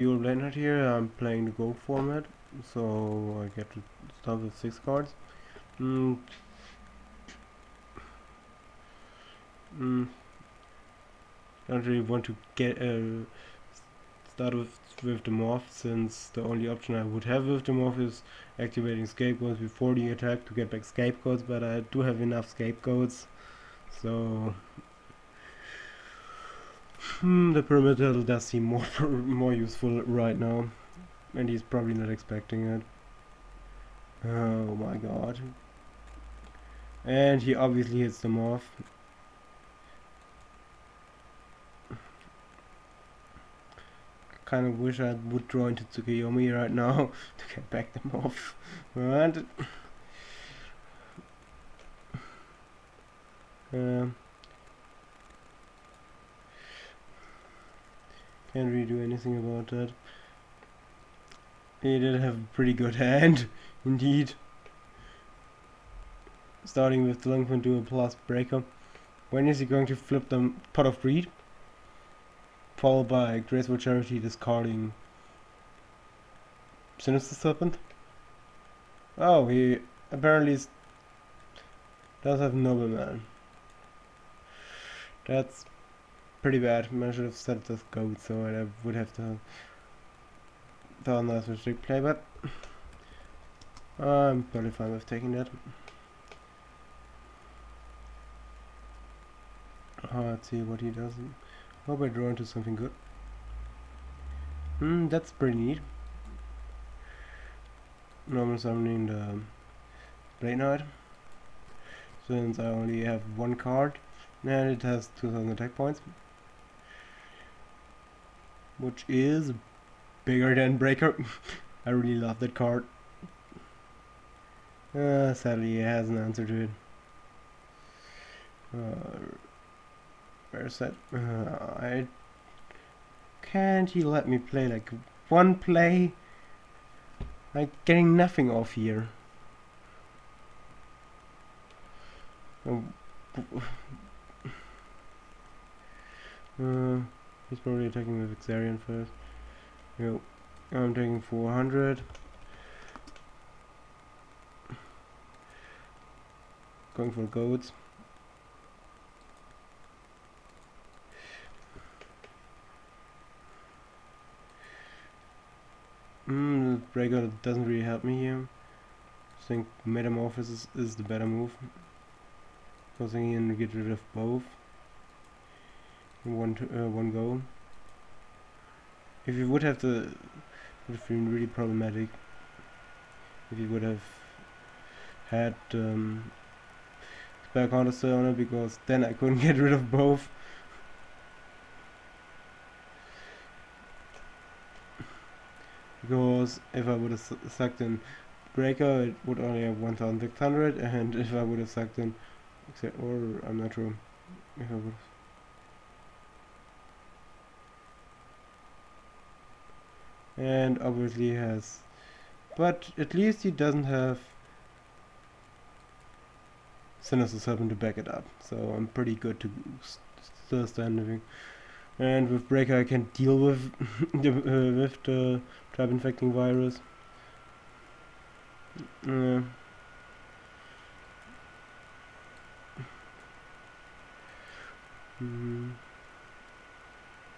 Bladeknight here. I'm playing the gold format, so I get to start with 6 cards. Mm, mm, don't really want to get start with the morph, since the only option I would have with the morph is activating scapegoats before the attack to get back scapegoats, but I do have enough scapegoats, so the perimeter does seem more useful right now, and he's probably not expecting it. Oh my god. And he obviously hits them off. Kind of wish I would draw into Tsukuyomi right now to get back them off. But can't really do anything about that. He did have a pretty good hand, indeed. Starting with Delinquent Duel plus Breaker. When is he going to flip them Pot of Greed? Followed by Graceful Charity discarding Sinister Serpent. Oh, he apparently does have Nobleman. That's pretty bad. I should have set this goat, so I would have to done that with strict play, but I'm totally fine with taking that. Let's see what he does. Hope I draw into something good. That's pretty neat. Normal summoning the Bladeknight, since I only have one card and it has 2000 attack points, which is bigger than Breaker. I really love that card. Sadly, it has an answer to it. Where's that? Can't he let me play like one play? Like getting nothing off here. He's probably attacking with Xarian first. Yo, I'm taking 400. Going for goats. The Breaker doesn't really help me here. I think Metamorphosis is the better move. Forcing in to get rid of both in one go. If you would have would have been really problematic if you would have had spell counter on it, because then I couldn't get rid of both. Because if I would have sucked in Breaker, it would only have 1600, and if I would have sucked in, or I'm not sure if I would have. And obviously he has, but at least he doesn't have Sinister Serpent to back it up, so I'm pretty good to still standing. And with Breaker I can deal with the trap infecting virus. Going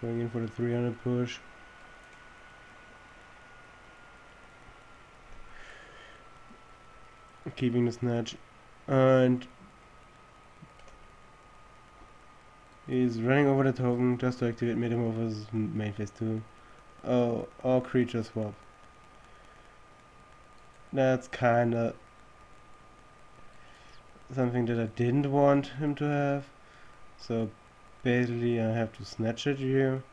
in for the 300 push. Keeping the snatch, and he's running over the token just to activate Metamorphosis main phase 2. Oh, all creature swap. That's kinda something that I didn't want him to have, so basically I have to snatch it here,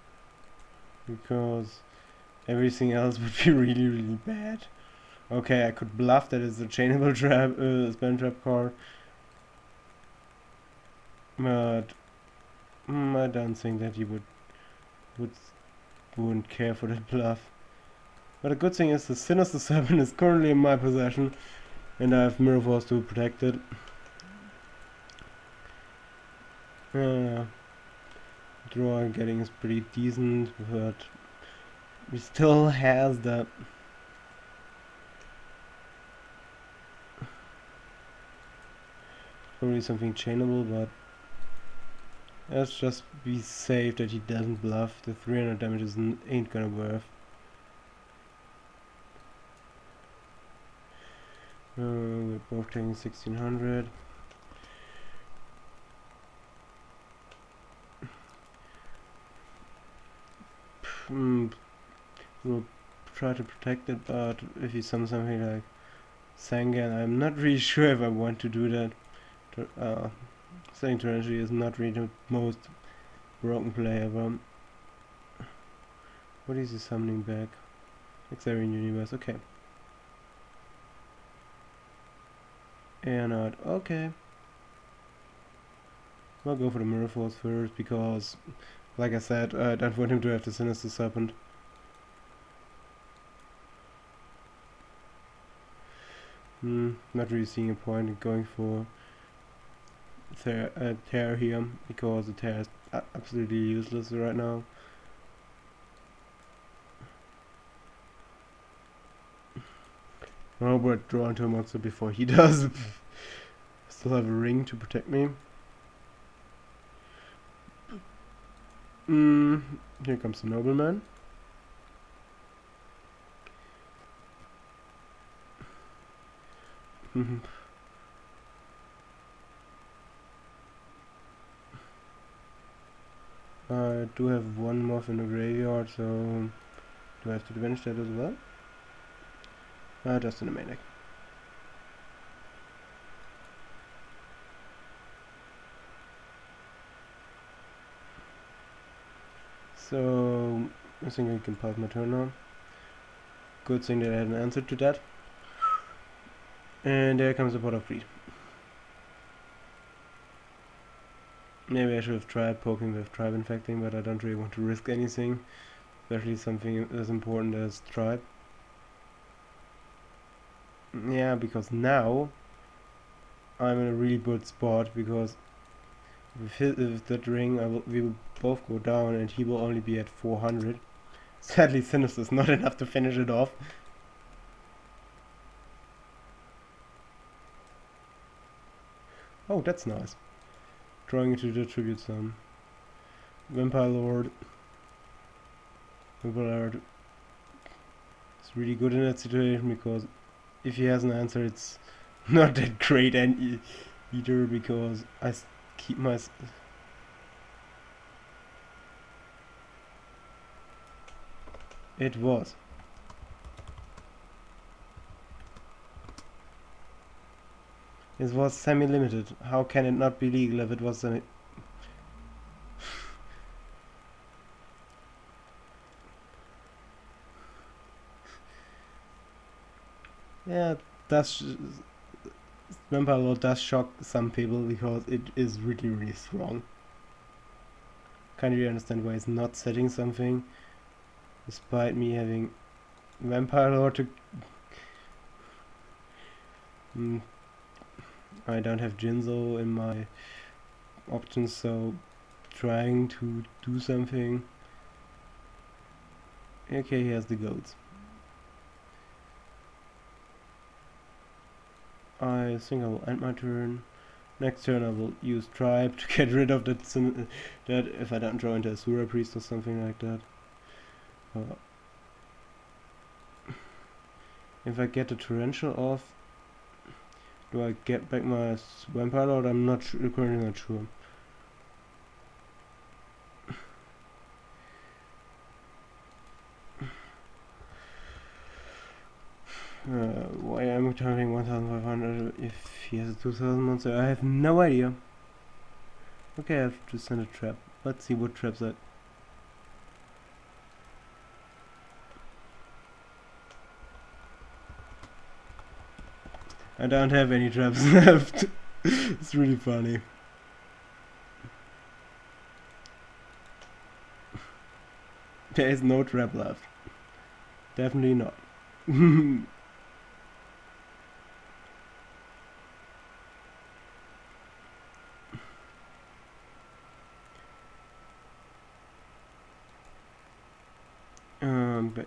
because everything else would be really bad. Okay, I could bluff that it's a chainable trap, spell trap card, but I don't think that he wouldn't care for that bluff. But the good thing is the Sinister Serpent is currently in my possession, and I have Mirror Force to protect it. Draw getting is pretty decent, but He still has that. Probably something chainable, but let's just be safe that he doesn't bluff. The 300 damage ain't gonna worth. We're both taking 1600. We'll try to protect it, but if he summons something like Sangan, I'm not really sure if I want to do that. Saying Torrentially is not really the most broken play ever. What is he summoning back? Xarian Universe, okay. Aeronaut, okay. I'll go for the Mirror Force first because, like I said, I don't want him to have the Sinister Serpent. Not really seeing a point in going for Tear here because the Tear is absolutely useless right now. Oh, but draw into a monster before he does. Still have a ring to protect me. Here comes the nobleman. I do have one moth in the graveyard, so do I have to avenge that as well? Just in the main deck. So I think I can pass my turn now. Good thing that I had an answer to that. And there comes the Pot of Greed. Maybe I should have tried poking with Tribe Infecting, but I don't really want to risk anything. Especially something as important as Tribe. Yeah, because now I'm in a really good spot, because with that ring we will both go down and he will only be at 400. Sadly, Sinister is not enough to finish it off. Oh, that's nice. Drawing into the tribute zone. Vampire Lord. Vampire Lord is really good in that situation because if he has an answer, it's not that great either, because I keep my... It was. It was semi-limited. How can it not be legal if it was semi... Yeah, Vampire Lord does shock some people because it is really, really strong. Can't really understand why it's not setting something, despite me having Vampire Lord to... I don't have Jinzo in my options, so trying to do something. Okay, he has the goats. I think I will end my turn. Next turn I will use Tribe to get rid of that if I don't draw into a Sura Priest or something like that. If I get the Torrential off, do I get back my Vampire Lord? I'm not currently not sure. Why am I targeting 1500 if he has a 2000 monster? I have no idea. Okay, I have to send a trap. Let's see what traps I... I don't have any traps left. It's really funny. There is no trap left. Definitely not.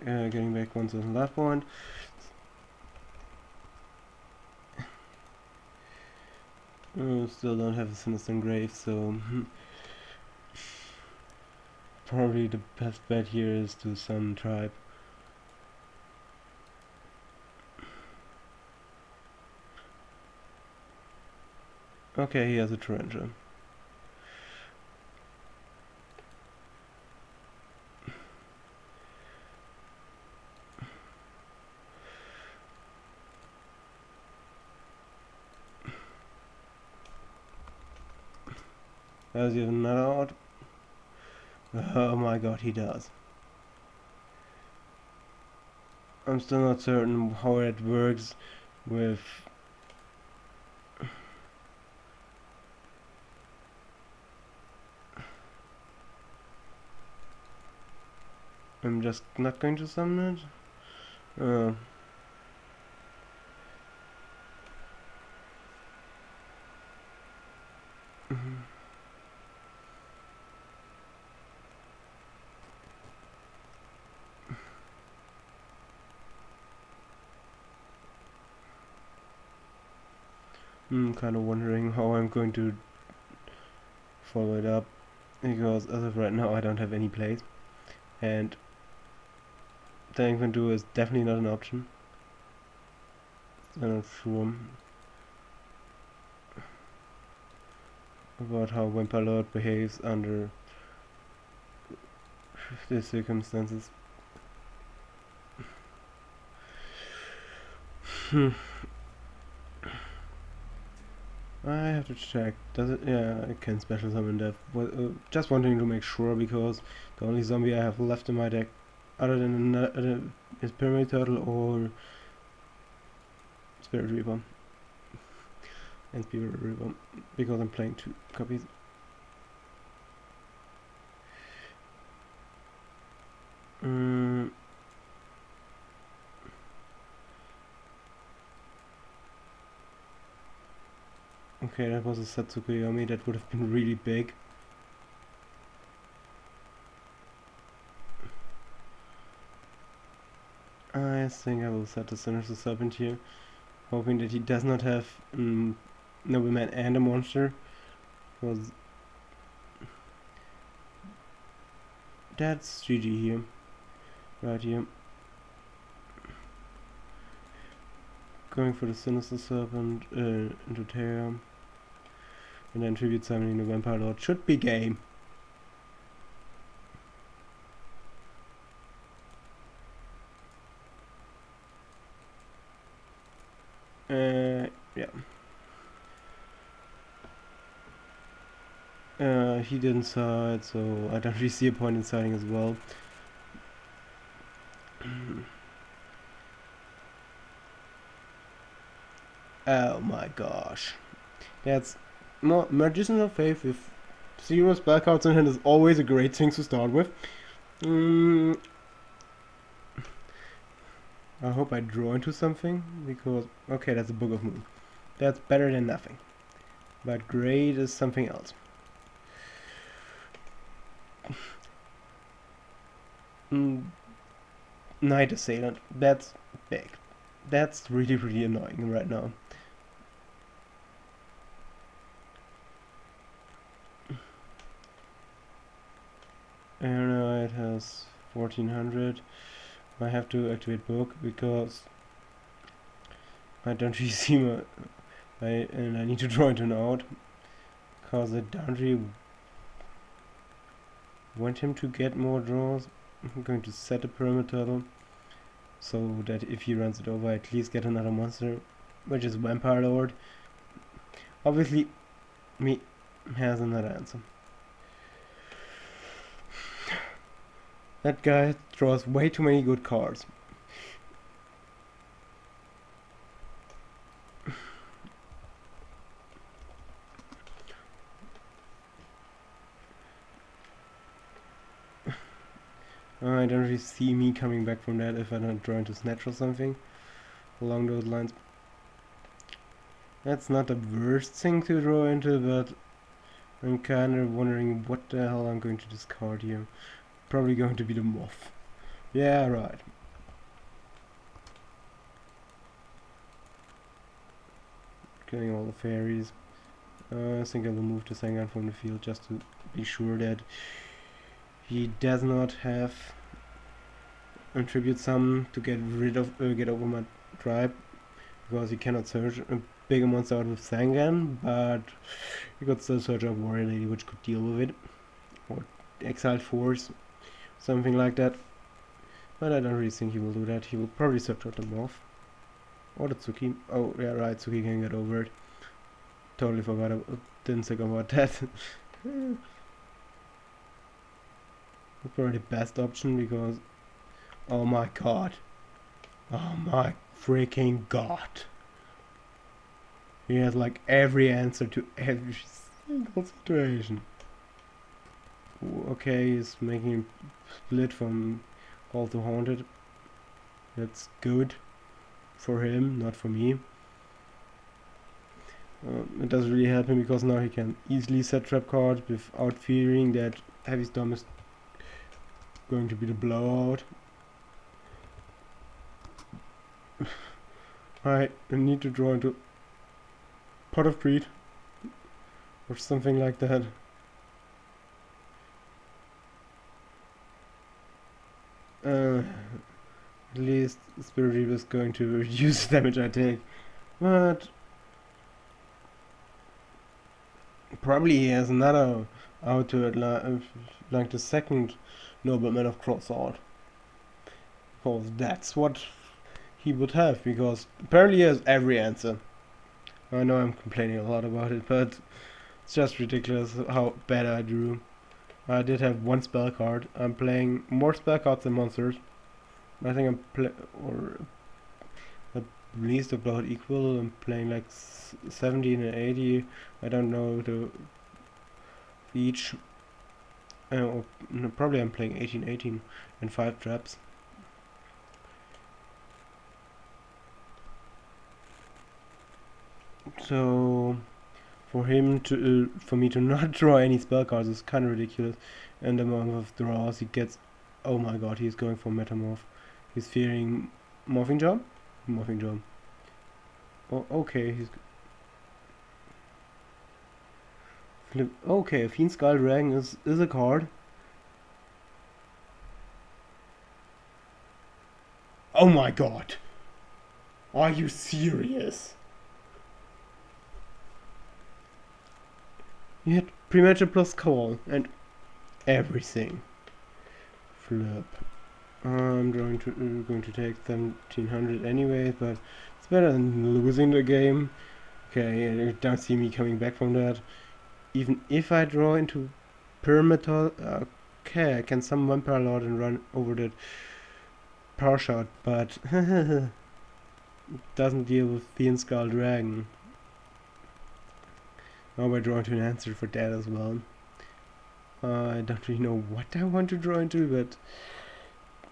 getting back 1,000 life point. Still don't have a Sinister Grave, so probably the best bet here is to summon Tribe. Okay, he has a Tarantula. Does he have another out? Oh my god, he does. I'm still not certain how it works with I'm just not going to summon it. I'm kind of wondering how I'm going to follow it up, because as of right now I don't have any plays, and Tank is definitely not an option. I'm not sure about how Vampire Lord behaves under these circumstances. I have to check. Does it? Yeah, I can special summon that. Well, just wanting to make sure, because the only zombie I have left in my deck, other than is Pyramid Turtle or Spirit Reaper. And Spirit Reaper, because I'm playing 2 copies. Okay, that was a Satsukuyomi, that would have been really big. I think I will set the Sinister Serpent here, hoping that he does not have Nobleman and a monster, because that's GG here, right here. Going for the Sinister Serpent into Terra, and then tribute summoning the Vampire Lord should be game. Yeah. He didn't side, so I don't really see a point in siding as well. Oh my gosh. That's not Magician of Faith with 0 spell cards in hand is always a great thing to start with. I hope I draw into something, because okay, that's a Book of Moon. That's better than nothing. But great is something else. Night Assailant, that's big. That's really annoying right now. It has 1400. I have to activate book because I don't really see and I need to draw it out, because I don't really want him to get more draws. I'm going to set a Pyramid Turtle so that if he runs it over, I at least get another monster, which is Vampire Lord. Obviously, me has another answer. That guy draws way too many good cards. I don't really see me coming back from that if I don't draw into Snatch or something along those lines. That's not the worst thing to draw into, but I'm kind of wondering what the hell I'm going to discard here. Probably going to be the Moth, Yeah, right. Killing all the fairies. I think I will move the Sengan from the field just to be sure that he does not have tribute summon to get rid of get over my tribe, because he cannot search a bigger monster out with Sengan, but he could still search a warrior lady which could deal with it, or exiled force, something like that. But I don't really think he will do that. He will probably search out the morph. Or the Tsuki. Oh, yeah, right, Tsuki can get over it. Totally forgot, didn't think about that. Probably the best option, because... oh my god. Oh my freaking god. He has like every answer to every single situation. Okay, he's making a split from Call to Haunted. That's good for him, not for me. It doesn't really help him, because now he can easily set trap cards without fearing that Heavy Storm is going to be the blowout. I need to draw into Pot of Greed or something like that. At least Spirit Reaver is going to reduce the damage I take, but probably he has another out to it, like the second Nobleman of Crossart, because that's what he would have, because apparently he has every answer. I know I'm complaining a lot about it, but it's just ridiculous how bad I drew. I did have one spell card. I'm playing more spell cards than monsters. I think or at least about equal. I'm playing like 17 and 80. I don't know the each. Or no, probably I'm playing 18 and 5 traps. So for him to for me to not draw any spell cards is kind of ridiculous. And the amount of draws he gets. Oh my god, he's going for Metamorph. He's fearing Morphing Jump? Morphing Jump. Oh, okay, he's... flip. Okay, Fiend Skull Dragon is a card. Oh my god! Are you serious? You had Premature plus Call and everything. Flip. I'm going to take 1700 anyway, but it's better than losing the game. Okay, you don't see me coming back from that. Even if I draw into Pyramidal, okay, I can summon Vampire Lord and run over that power shot, but it doesn't deal with Fiend Skull Dragon. Now I draw into an answer for that as well. I don't really know what I want to draw into, but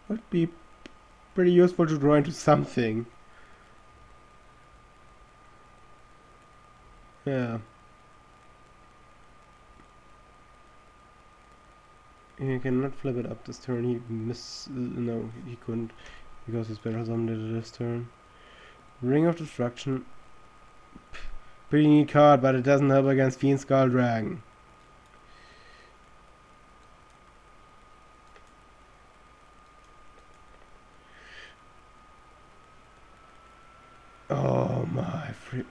would be pretty useful to draw into something. Yeah. He cannot flip it up this turn. He no, he couldn't, because his special summon did it this turn. Ring of Destruction. Pretty neat card, but it doesn't help against Fiend Skull Dragon. Oh my freak!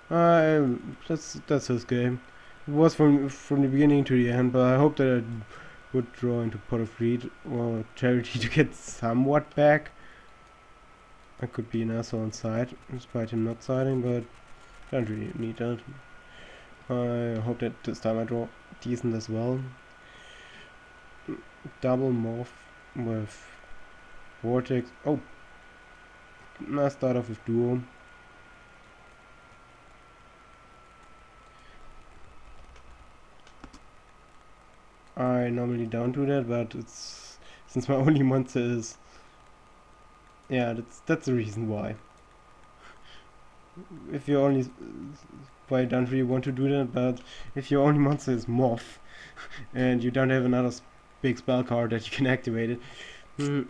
That's his game. It was from the beginning to the end, but I hope that I would draw into Pot of Greed or Charity to get somewhat back. I could be an asshole on side, despite him not siding, but don't really need that. I hope that this time I draw decent as well. Double morph with Vortex. Oh, I start off with Duo. I normally don't do that, but it's since my only monster is, yeah, that's the reason why. If you only, why I don't really want to do that, but if your only monster is Morph and you don't have another big spell card that you can activate it,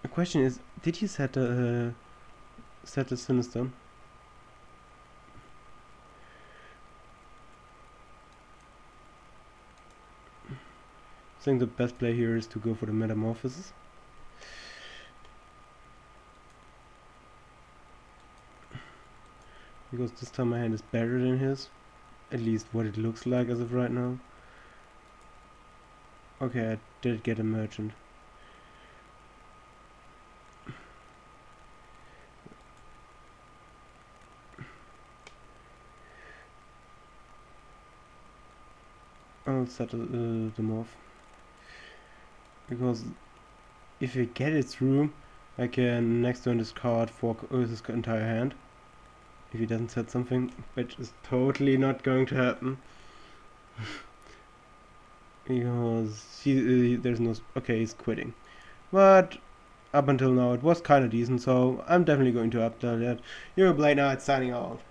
The question is, did he set the Sinister? I think the best play here is to go for the Metamorphosis. Because this time my hand is better than his. At least what it looks like as of right now. Okay, I did get a merchant. I'll settle them off. Because if we get it through, I can next turn discard his entire hand. If he doesn't set something, which is totally not going to happen. Because there's no... Okay, he's quitting. But up until now it was kind of decent, so I'm definitely going to update that. You're Bladeknight signing out.